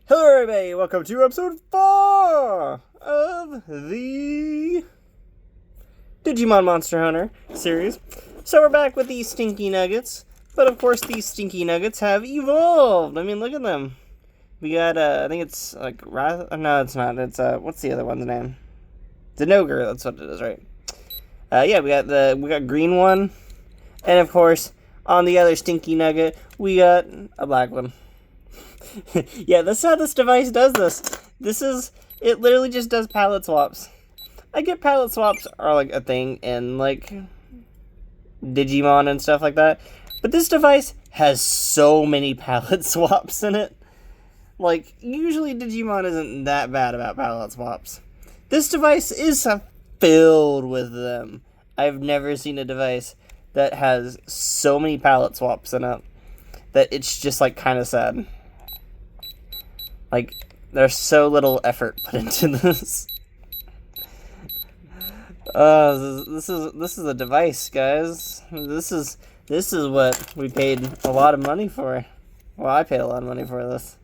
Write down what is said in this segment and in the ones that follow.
Hello everybody, welcome to episode 4 of the Digimon Monster Hunter series. So we're back with these stinky nuggets, but of course these stinky nuggets have evolved. I mean, look at them. We got, I think it's like, no it's not, it's, what's the other one's name? Zenogre, that's what it is, right? Yeah, we got green one, and of course, on the other stinky nugget, we got a black one. Yeah, that's how this device does this. It literally just does palette swaps. I get palette swaps are like a thing in like Digimon and stuff like that, but this device has so many palette swaps in it. Like, usually Digimon isn't that bad about palette swaps. This device is filled with them. I've never seen a device that has so many palette swaps in it that it's just like kind of sad. Like, there's so little effort put into this. This is a device, guys. This is what we paid a lot of money for. Well, I paid a lot of money for this,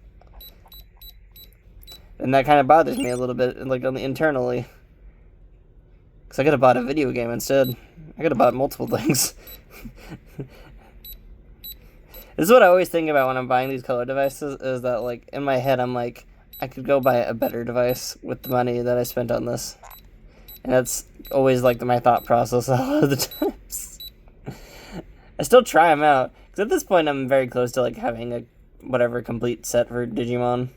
and that kind of bothers me a little bit, like internally, because I could have bought a video game instead. I could have bought multiple things. This is what I always think about when I'm buying these color devices, is that, like, in my head, I'm like, I could go buy a better device with the money that I spent on this. And that's always, like, my thought process a lot of the times. I still try them out, because at this point, I'm very close to, like, having a whatever complete set for Digimon.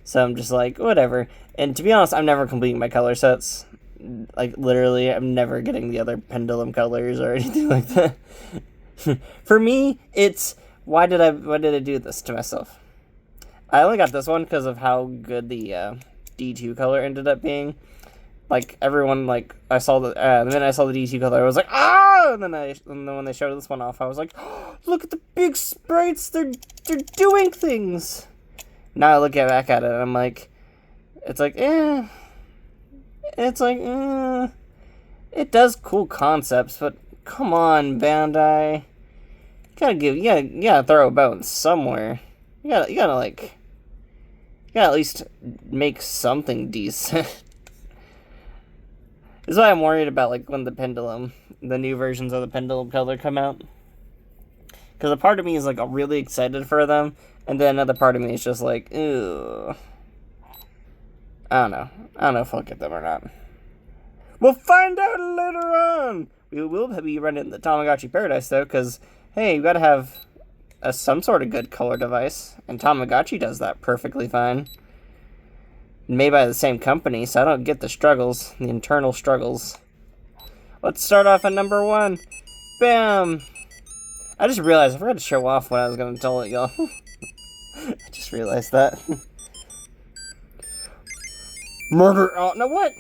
So I'm just like, whatever. And to be honest, I'm never completing my color sets. Like, literally, I'm never getting the other pendulum colors or anything like that. For me, it's... Why did I do this to myself? I only got this one because of how good the D2 color ended up being. Like, everyone, like, I saw the minute I saw the D2 color, I was like, ah! And then when they showed this one off, I was like, oh, look at the big sprites, they're doing things. Now I look back at it, and I'm like, it's like, it does cool concepts, but come on, Bandai. You gotta throw a bone somewhere. You gotta at least make something decent. This is why I'm worried about, like, when the new versions of the pendulum color come out. Because a part of me is, like, really excited for them, and then another part of me is just like, ew. I don't know if I'll get them or not. We'll find out later on! We will be running the Tamagotchi Paradise, though, because... Hey, you gotta have some sort of good color device, and Tamagotchi does that perfectly fine. Made by the same company, so I don't get the internal struggles. Let's start off at number 1. Bam! I just realized I forgot to show off what I was gonna tell it, y'all. I just realized that. Murder! Oh, no, what?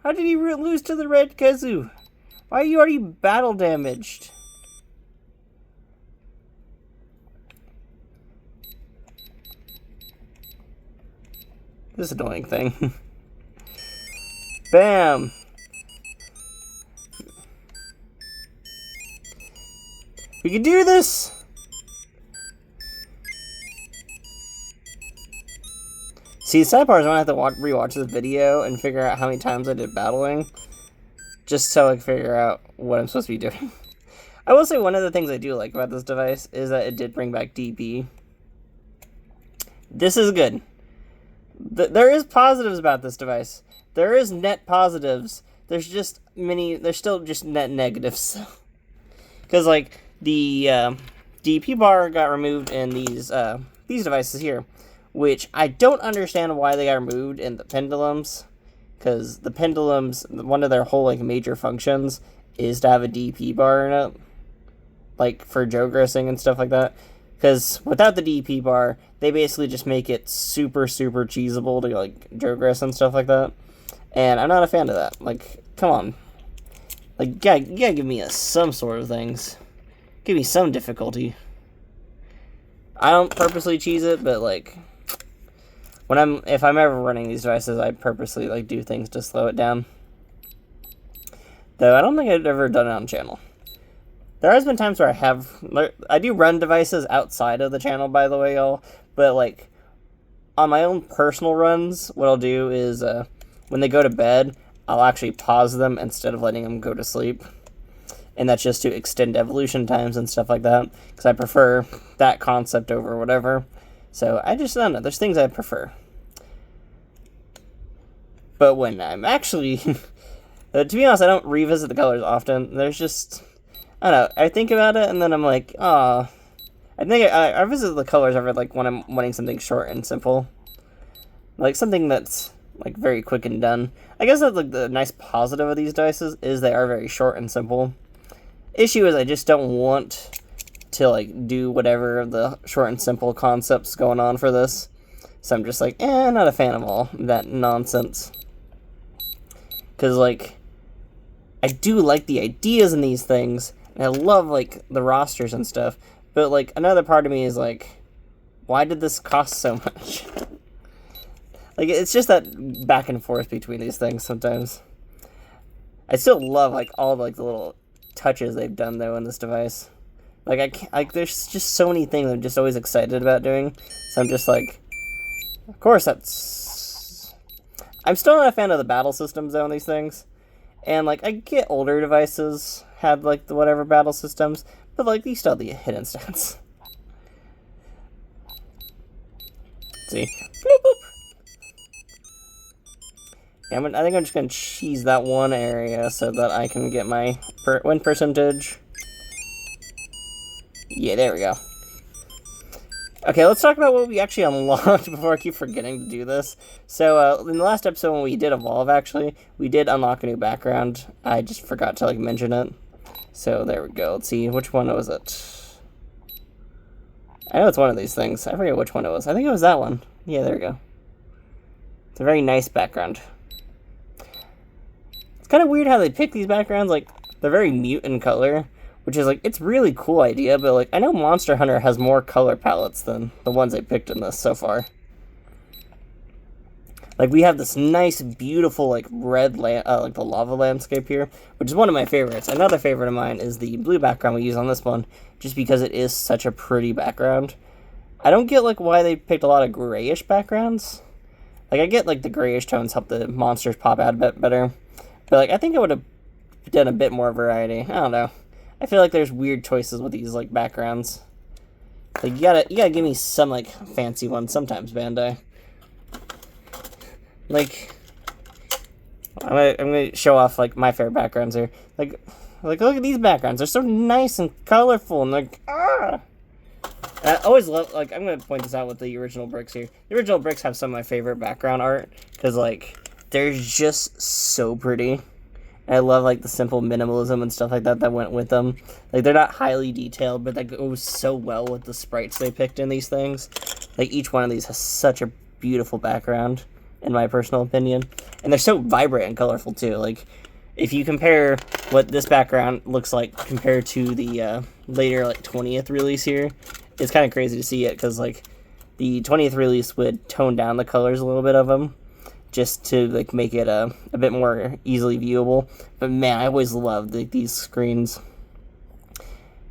How did he lose to the red kazoo? Why are you already battle damaged? This annoying thing. Bam! We can do this! See, the sad part is I'm gonna have to rewatch this video and figure out how many times I did battling, just so I can figure out what I'm supposed to be doing. I will say one of the things I do like about this device is that it did bring back DP. This is good. There is positives about this device. There is net positives. There's still just net negatives. Because, like, the DP bar got removed in these devices here, which I don't understand why they got removed in the pendulums. Because the pendulums, one of their whole, like, major functions is to have a DP bar in it. Like, for Jogressing and stuff like that. Because without the DP bar, they basically just make it super, super cheesable to, like, Jogress and stuff like that. And I'm not a fan of that. Like, come on. Like, you gotta give me some sort of things. Give me some difficulty. I don't purposely cheese it, but, like... If I'm ever running these devices, I purposely, like, do things to slow it down. Though I don't think I've ever done it on channel. There has been times where I do run devices outside of the channel, by the way, y'all. But like on my own personal runs, what I'll do is when they go to bed, I'll actually pause them instead of letting them go to sleep. And that's just to extend evolution times and stuff like that, because I prefer that concept over whatever. So I don't know, there's things I prefer. But when I'm actually, to be honest, I don't revisit the colors often. There's just, I don't know, I think about it and then I'm like, oh, I think I visit the colors over like when I'm wanting something short and simple. Like something that's like very quick and done. I guess that's like the nice positive of these dices is they are very short and simple. Issue is I just don't want to like do whatever the short and simple concepts going on for this. So I'm just like, not a fan of all that nonsense. Because like, I do like the ideas in these things, and I love like the rosters and stuff. But like another part of me is like, why did this cost so much? Like it's just that back and forth between these things sometimes. I still love like all like the little touches they've done though in this device. Like I can't, like there's just so many things I'm just always excited about doing. So I'm just like, of course that's. I'm still not a fan of the battle systems though in these things, and like I get older devices had like the whatever battle systems, but like these still have the hidden stats. See, boop, boop. Yeah, I think I'm just gonna cheese that one area so that I can get my win percentage. Yeah, there we go. Okay, let's talk about what we actually unlocked before I keep forgetting to do this. So, in the last episode when we did evolve, actually, we did unlock a new background. I just forgot to, like, mention it. So, there we go. Let's see, which one was it? I know it's one of these things. I forget which one it was. I think it was that one. Yeah, there we go. It's a very nice background. It's kind of weird how they pick these backgrounds. Like, they're very mute in color. Which is, like, it's a really cool idea, but, like, I know Monster Hunter has more color palettes than the ones they picked in this so far. Like, we have this nice, beautiful, like, red, like, the lava landscape here, which is one of my favorites. Another favorite of mine is the blue background we use on this one, just because it is such a pretty background. I don't get, like, why they picked a lot of grayish backgrounds. Like, I get, like, the grayish tones help the monsters pop out a bit better. But, like, I think I would have done a bit more variety. I don't know. I feel like there's weird choices with these, like, backgrounds. Like, you gotta give me some, like, fancy ones sometimes, Bandai. Like, I'm gonna show off, like, my favorite backgrounds here. Like, look at these backgrounds. They're so nice and colorful, and, like, I always love, like, I'm gonna point this out with the original bricks here. The original bricks have some of my favorite background art, because, like, they're just so pretty. I love, like, the simple minimalism and stuff like that that went with them. Like, they're not highly detailed, but that goes so well with the sprites they picked in these things. Like, each one of these has such a beautiful background, in my personal opinion. And they're so vibrant and colorful, too. Like, if you compare what this background looks like compared to the later, like, 20th release here, it's kind of crazy to see it, because, like, the 20th release would tone down the colors a little bit of them, just to, like, make it a bit more easily viewable. But man, I always loved these screens.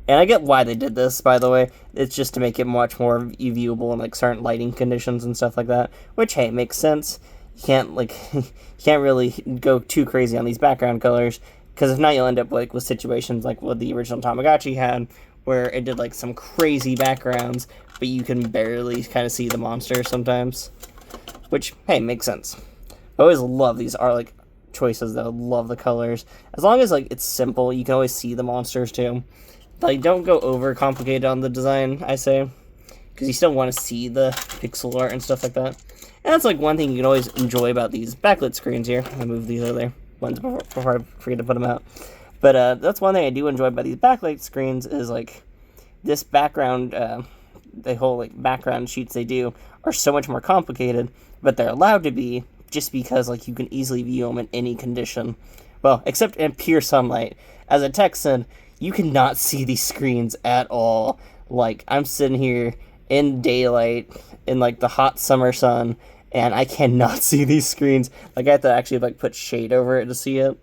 And I get why they did this, by the way. It's just to make it much more viewable in, like, certain lighting conditions and stuff like that. Which, hey, makes sense. You can't, like, you can't really go too crazy on these background colors, because if not, you'll end up, like, with situations like what the original Tamagotchi had, where it did, like, some crazy backgrounds, but you can barely kind of see the monster sometimes. Which, hey, makes sense. I always love these art, like, choices, though. Love the colors. As long as, like, it's simple, you can always see the monsters, too. Like, don't go over complicated on the design, I say. Because you still want to see the pixel art and stuff like that. And that's, like, one thing you can always enjoy about these backlit screens here. I'll move these other ones before I forget to put them out. But, that's one thing I do enjoy about these backlit screens is, like, this background, the whole, like, background sheets they do are so much more complicated, but they're allowed to be, just because, like, you can easily view them in any condition. Well, except in pure sunlight. As a Texan, you cannot see these screens at all. Like, I'm sitting here in daylight, in, like, the hot summer sun, and I cannot see these screens. Like, I have to actually, like, put shade over it to see it.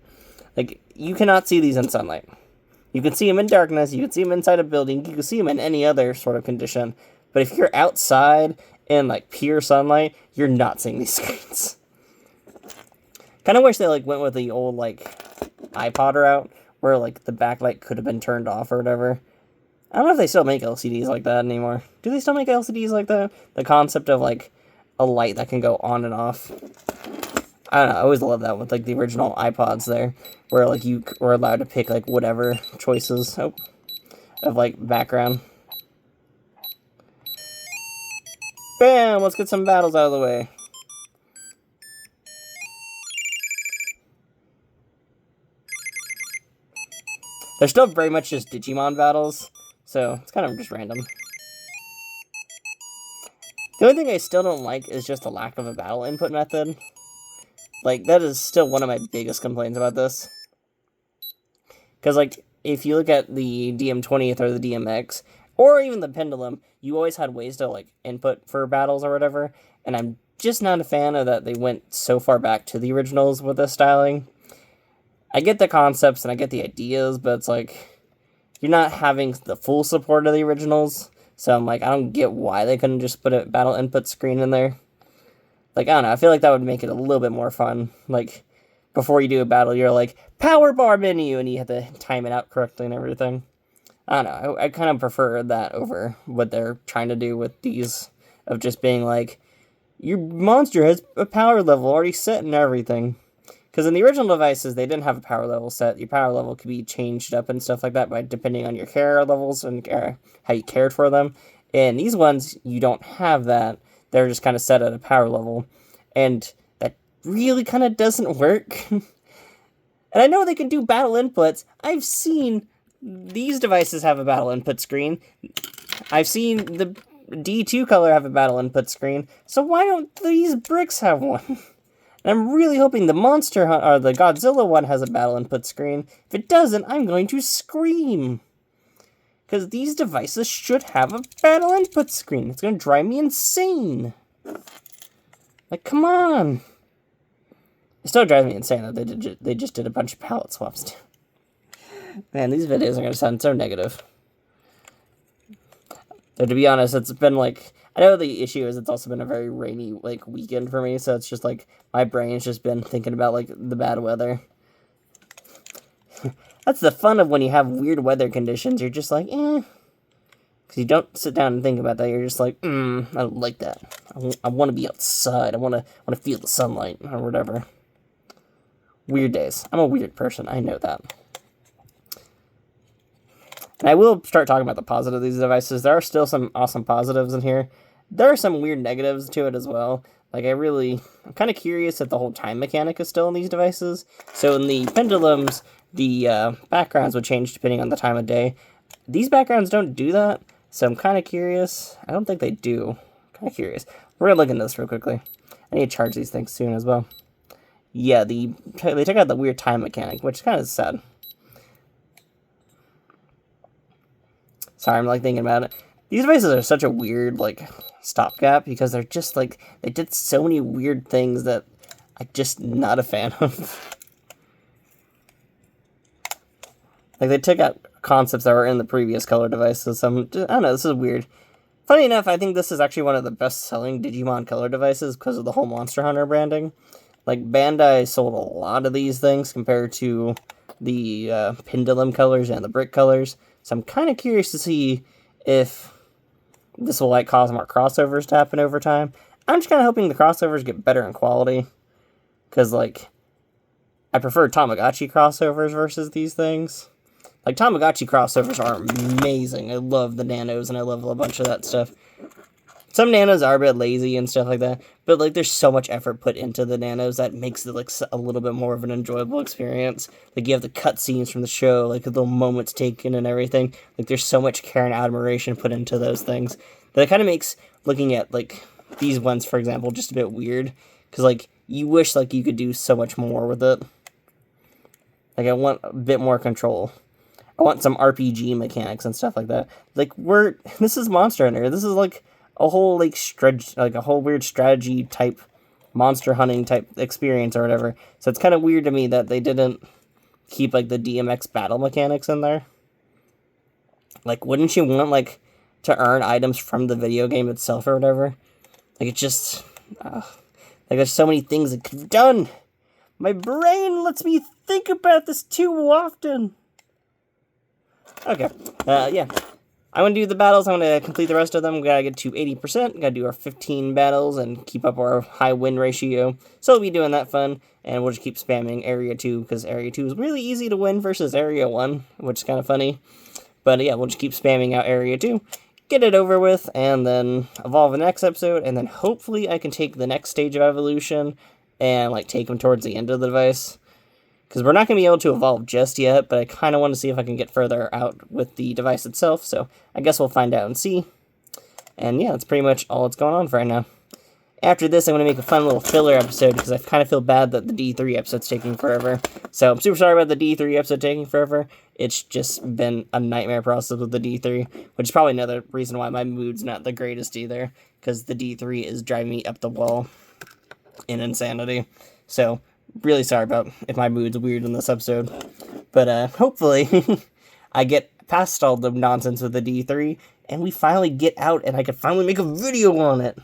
Like, you cannot see these in sunlight. You can see them in darkness, you can see them inside a building, you can see them in any other sort of condition. But if you're outside in like pure sunlight, you're not seeing these screens. Kind of wish they like went with the old like iPod route where like the backlight could have been turned off or whatever. I don't know if they still make LCDs like that anymore. Do they still make LCDs like that? The concept of like a light that can go on and off. I don't know. I always love that with like the original iPods there, where like you were allowed to pick like whatever choices of like background. Bam! Let's get some battles out of the way. They're still very much just Digimon battles, so it's kind of just random. The only thing I still don't like is just the lack of a battle input method. Like, that is still one of my biggest complaints about this. Because, like, if you look at the DM20th or the DMX, or even the Pendulum, you always had ways to, like, input for battles or whatever, and I'm just not a fan of that they went so far back to the originals with this styling. I get the concepts and I get the ideas, but it's like, you're not having the full support of the originals, so I'm like, I don't get why they couldn't just put a battle input screen in there. Like, I don't know, I feel like that would make it a little bit more fun. Like, before you do a battle, you're like, power bar menu, and you have to time it out correctly and everything. I don't know, I kind of prefer that over what they're trying to do with these, of just being like, your monster has a power level already set and everything. Because in the original devices, they didn't have a power level set. Your power level could be changed up and stuff like that by depending on your care levels and how you cared for them. In these ones, you don't have that. They're just kind of set at a power level. And that really kind of doesn't work. And I know they can do battle inputs. I've seen these devices have a battle input screen. I've seen the D2 color have a battle input screen. So why don't these bricks have one? And I'm really hoping the Monster Hunt, or the Godzilla one has a battle input screen. If it doesn't, I'm going to scream. Because these devices should have a battle input screen. It's going to drive me insane. Like, come on. It still drives me insane that they just did a bunch of palette swaps. Man, these videos are going to sound so negative. So to be honest, it's been like, I know the issue is it's also been a very rainy, like, weekend for me, so it's just, like, my brain's just been thinking about, like, the bad weather. That's the fun of when you have weird weather conditions, you're just like, eh. Because you don't sit down and think about that, you're just like, I don't like that. I want to be outside, I want to feel the sunlight, or whatever. Weird days. I'm a weird person, I know that. And I will start talking about the positive of these devices. There are still some awesome positives in here. There are some weird negatives to it as well. Like, I'm kind of curious that the whole time mechanic is still in these devices. So in the Pendulums, the backgrounds would change depending on the time of day. These backgrounds don't do that, so I'm kind of curious. I don't think they do. I'm kind of curious. We're going to look into this real quickly. I need to charge these things soon as well. Yeah, they took out the weird time mechanic, which is kind of sad. Sorry, I'm, like, thinking about it. These devices are such a weird, like, stopgap, because they're just, like, they did so many weird things that I'm just not a fan of. Like, they took out concepts that were in the previous color devices, so I don't know, this is weird. Funny enough, I think this is actually one of the best-selling Digimon color devices because of the whole Monster Hunter branding. Like, Bandai sold a lot of these things compared to the Pendulum colors and the brick colors. So I'm kind of curious to see if this will, like, cause more crossovers to happen over time. I'm just kind of hoping the crossovers get better in quality. Because, like, I prefer Tamagotchi crossovers versus these things. Like, Tamagotchi crossovers are amazing. I love the nanos, and I love a bunch of that stuff. Some nanos are a bit lazy and stuff like that, but, like, there's so much effort put into the nanos that makes it, like, a little bit more of an enjoyable experience. Like, you have the cutscenes from the show, like, the little moments taken and everything. Like, there's so much care and admiration put into those things that it kind of makes looking at, like, these ones, for example, just a bit weird. Because, like, you wish, like, you could do so much more with it. Like, I want a bit more control. I want some RPG mechanics and stuff like that. Like, this is Monster Hunter. This is, like, a whole, like, a whole weird strategy type, monster hunting type experience or whatever. So it's kind of weird to me that they didn't keep, like, the DMX battle mechanics in there. Like, wouldn't you want, like, to earn items from the video game itself or whatever? Like, it's just... like, there's so many things it could have done. My brain lets me think about this too often. Okay, yeah. I'm going to do the battles. I'm going to complete the rest of them. We got to get to 80%. Got to do our 15 battles and keep up our high win ratio. So we'll be doing that fun. And we'll just keep spamming Area 2, because Area 2 is really easy to win versus Area 1, which is kind of funny. But yeah, we'll just keep spamming out Area 2. Get it over with, and then evolve the next episode. And then hopefully I can take the next stage of evolution and, like, take them towards the end of the device. Because we're not going to be able to evolve just yet, but I kind of want to see if I can get further out with the device itself. So I guess we'll find out and see. And yeah, that's pretty much all that's going on for right now. After this, I'm going to make a fun little filler episode, because I kind of feel bad that the D3 episode's taking forever. So I'm super sorry about the D3 episode taking forever. It's just been a nightmare process with the D3, which is probably another reason why my mood's not the greatest either, because the D3 is driving me up the wall in insanity. So, really sorry about if my mood's weird in this episode. But hopefully I get past all the nonsense with the D3, and we finally get out, and I can finally make a video on it.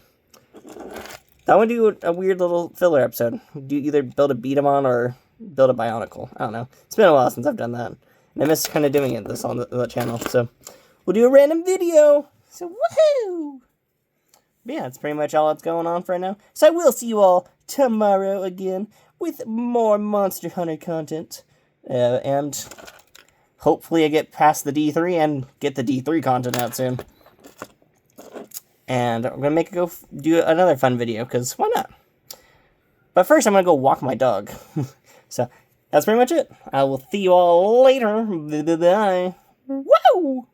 I want to do a weird little filler episode. Do either build a Beatamon or build a Bionicle. I don't know. It's been a while since I've done that. And I miss kind of doing this on the channel. So we'll do a random video. So woohoo! But yeah, that's pretty much all that's going on for right now. So I will see you all tomorrow again with more Monster Hunter content. And hopefully I get past the D3 and get the D3 content out soon. And I'm going to do another fun video, because why not? But first, I'm going to go walk my dog. So, that's pretty much it. I will see you all later. Bye-bye. Woo!